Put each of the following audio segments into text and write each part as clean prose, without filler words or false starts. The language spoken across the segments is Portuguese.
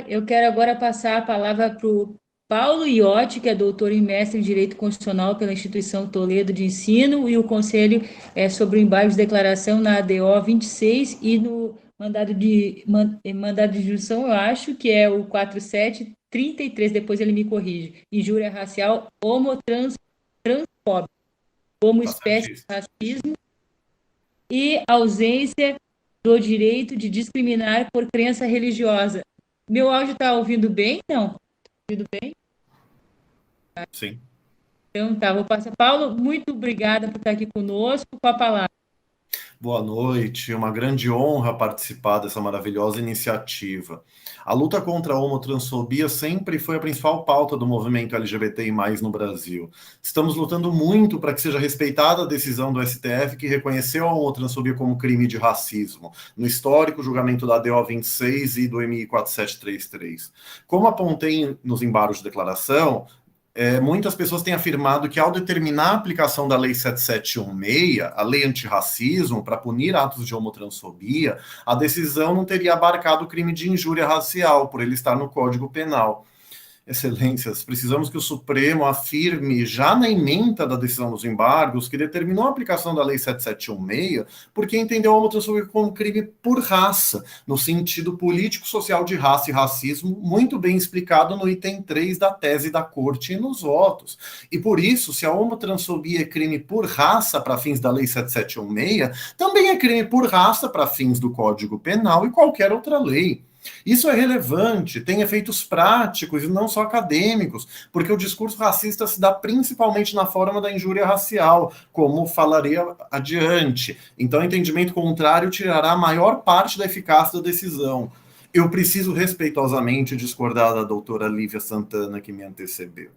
Eu quero agora passar a palavra para o Paulo Iotti, que é doutor e mestre em Direito Constitucional pela Instituição Toledo de Ensino, e o conselho é sobre o embargo de declaração na ADO 26 e no mandado de injunção, eu acho que é o 4733, depois ele me corrige. Injúria racial, transfóbica, como Tá espécie de certíssimo. racismo e ausência do direito de discriminar por crença religiosa. Meu áudio está ouvindo bem? Não? Ouvindo bem? Sim. Então tá, vou passar. Paulo, muito obrigada por estar aqui conosco, com a palavra. Boa noite, é uma grande honra participar dessa maravilhosa iniciativa. A luta contra a homotransfobia sempre foi a principal pauta do movimento LGBTI+, no Brasil. Estamos lutando muito para que seja respeitada a decisão do STF que reconheceu a homotransfobia como crime de racismo, no histórico julgamento da ADO 26 e do MI 4733. Como apontei nos embargos de declaração, muitas pessoas têm afirmado que, ao determinar a aplicação da Lei 7716, a lei antirracismo, para punir atos de homotransfobia, a decisão não teria abarcado o crime de injúria racial, por ele estar no Código Penal. Excelências, precisamos que o Supremo afirme, já na ementa da decisão dos embargos, que determinou a aplicação da Lei 7716, porque entendeu a homotransfobia como crime por raça, no sentido político-social de raça e racismo, muito bem explicado no item 3 da tese da Corte e nos votos. E por isso, se a homotransfobia é crime por raça para fins da Lei 7716, também é crime por raça para fins do Código Penal e qualquer outra lei. Isso é relevante, tem efeitos práticos e não só acadêmicos, porque o discurso racista se dá principalmente na forma da injúria racial, como falarei adiante. Então, o entendimento contrário tirará a maior parte da eficácia da decisão. Eu preciso respeitosamente discordar da doutora Lívia Santana, que me antecedeu.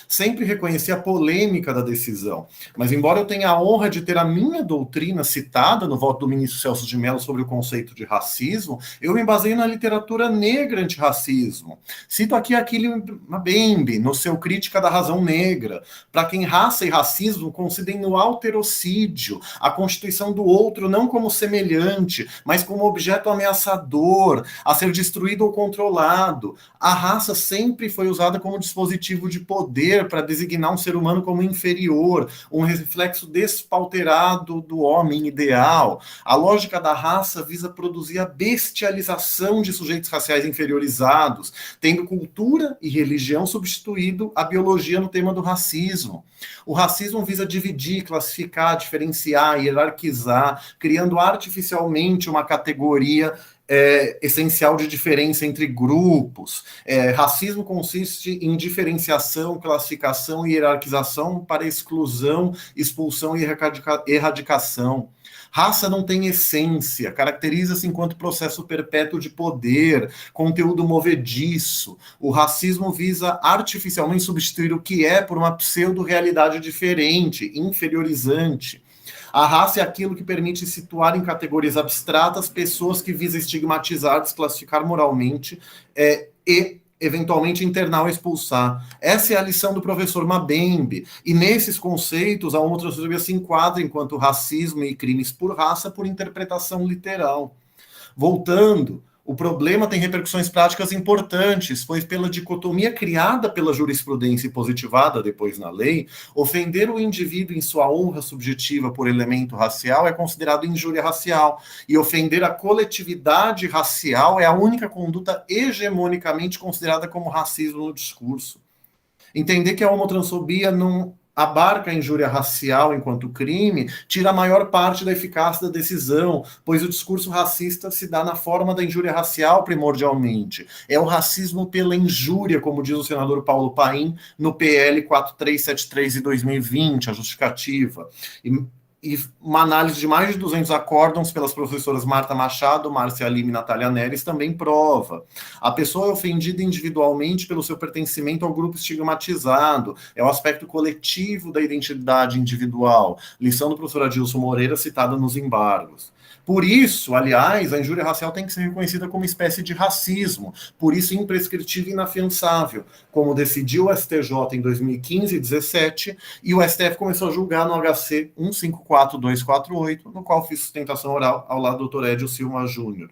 Sempre reconheci a polêmica da decisão, mas embora eu tenha a honra de ter a minha doutrina citada no voto do ministro Celso de Mello sobre o conceito de racismo, eu me baseio na literatura negra antirracismo. Cito aqui Achille Mbembe, no seu Crítica da Razão Negra, para quem raça e racismo coincidem no alterocídio, a constituição do outro não como semelhante, mas como objeto ameaçador, a ser destruído ou controlado. A raça sempre foi usada como dispositivo de poder para designar um ser humano como inferior, um reflexo despauterado do homem ideal. A lógica da raça visa produzir a bestialização de sujeitos raciais inferiorizados, tendo cultura e religião substituído a biologia no tema do racismo. O racismo visa dividir, classificar, diferenciar, hierarquizar, criando artificialmente uma categoria essencial de diferença entre grupos. Racismo consiste em diferenciação, classificação e hierarquização para exclusão, expulsão e erradicação. Raça não tem essência, caracteriza-se enquanto processo perpétuo de poder, conteúdo movediço. O racismo visa artificialmente substituir o que é por uma pseudo-realidade diferente, inferiorizante. A raça é aquilo que permite situar em categorias abstratas pessoas que visa estigmatizar, desclassificar moralmente e eventualmente internar ou expulsar. Essa é a lição do professor Mbembe. E nesses conceitos, a homotransfobia se enquadra enquanto racismo e crimes por raça por interpretação literal. Voltando, o problema tem repercussões práticas importantes, pois pela dicotomia criada pela jurisprudência e positivada depois na lei, ofender o indivíduo em sua honra subjetiva por elemento racial é considerado injúria racial, e ofender a coletividade racial é a única conduta hegemonicamente considerada como racismo no discurso. Entender que a homotransfobia não abarca a injúria racial enquanto crime, tira a maior parte da eficácia da decisão, pois o discurso racista se dá na forma da injúria racial primordialmente. É o racismo pela injúria, como diz o senador Paulo Paim no PL 4373 de 2020, a justificativa. E uma análise de mais de 200 acórdãos pelas professoras Marta Machado, Márcia Lima e Natália Neres também prova. A pessoa é ofendida individualmente pelo seu pertencimento ao grupo estigmatizado, é o aspecto coletivo da identidade individual, lição do professor Adilson Moreira citada nos embargos. Por isso, aliás, a injúria racial tem que ser reconhecida como espécie de racismo, por isso imprescritível e inafiançável, como decidiu o STJ em 2015 e 2017, e o STF começou a julgar no HC 154248, no qual fiz sustentação oral ao lado do Dr. Edio Silva Júnior.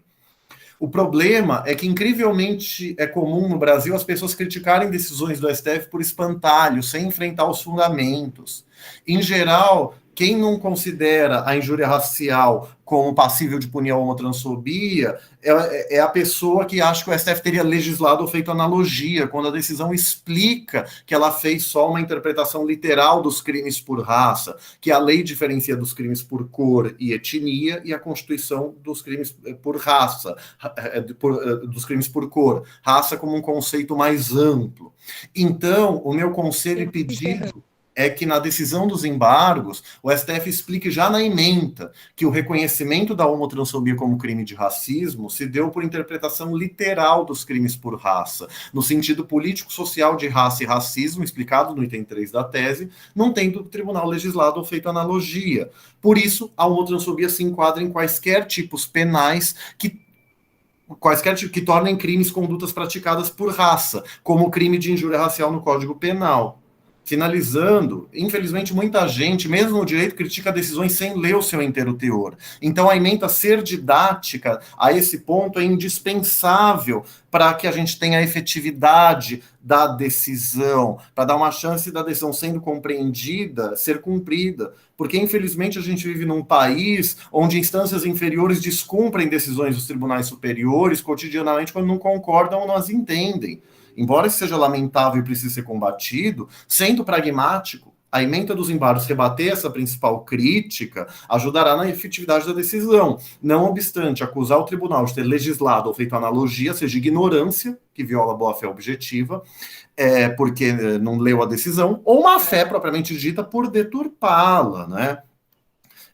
O problema é que, incrivelmente, é comum no Brasil as pessoas criticarem decisões do STF por espantalho, sem enfrentar os fundamentos. Em geral, quem não considera a injúria racial como passível de punir a homotransfobia é a pessoa que acha que o STF teria legislado ou feito analogia, quando a decisão explica que ela fez só uma interpretação literal dos crimes por raça, que a lei diferencia dos crimes por cor e etnia e a Constituição dos crimes por raça, dos crimes por cor, raça como um conceito mais amplo. Então, o meu conselho e pedido é que na decisão dos embargos, o STF explique já na ementa que o reconhecimento da homotransfobia como crime de racismo se deu por interpretação literal dos crimes por raça, no sentido político-social de raça e racismo, explicado no item 3 da tese, não tendo o tribunal legislado ou feito analogia. Por isso, a homotransfobia se enquadra em quaisquer tipos penais que tornem crimes condutas praticadas por raça, como o crime de injúria racial no Código Penal. Finalizando, infelizmente muita gente, mesmo no direito, critica decisões sem ler o seu inteiro teor. Então a ementa ser didática a esse ponto é indispensável para que a gente tenha a efetividade da decisão, para dar uma chance da decisão sendo compreendida, ser cumprida. Porque, infelizmente, a gente vive num país onde instâncias inferiores descumprem decisões dos tribunais superiores cotidianamente quando não concordam ou não as entendem. Embora isso seja lamentável e precise ser combatido, sendo pragmático, a ementa dos embargos rebater essa principal crítica ajudará na efetividade da decisão. Não obstante, acusar o tribunal de ter legislado ou feito analogia seja ignorância, que viola a boa-fé objetiva, porque não leu a decisão, ou má-fé propriamente dita por deturpá-la, né?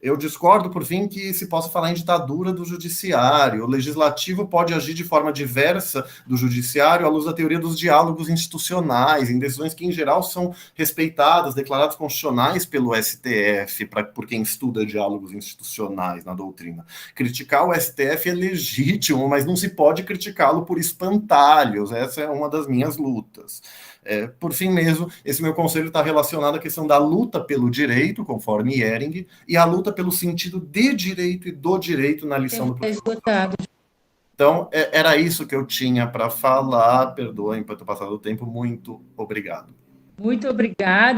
Eu discordo, por fim, que se possa falar em ditadura do judiciário. O legislativo pode agir de forma diversa do judiciário à luz da teoria dos diálogos institucionais, em decisões que, em geral, são respeitadas, declaradas constitucionais pelo STF, por quem estuda diálogos institucionais na doutrina. Criticar o STF é legítimo, mas não se pode criticá-lo por espantalhos. Essa é uma das minhas lutas. Por fim mesmo, esse meu conselho está relacionado à questão da luta pelo direito, conforme Ehring, e a luta pelo sentido de direito e do direito na lição do professor. Então, era isso que eu tinha para falar. Perdoem por ter passado o tempo. Muito obrigado. Muito obrigada.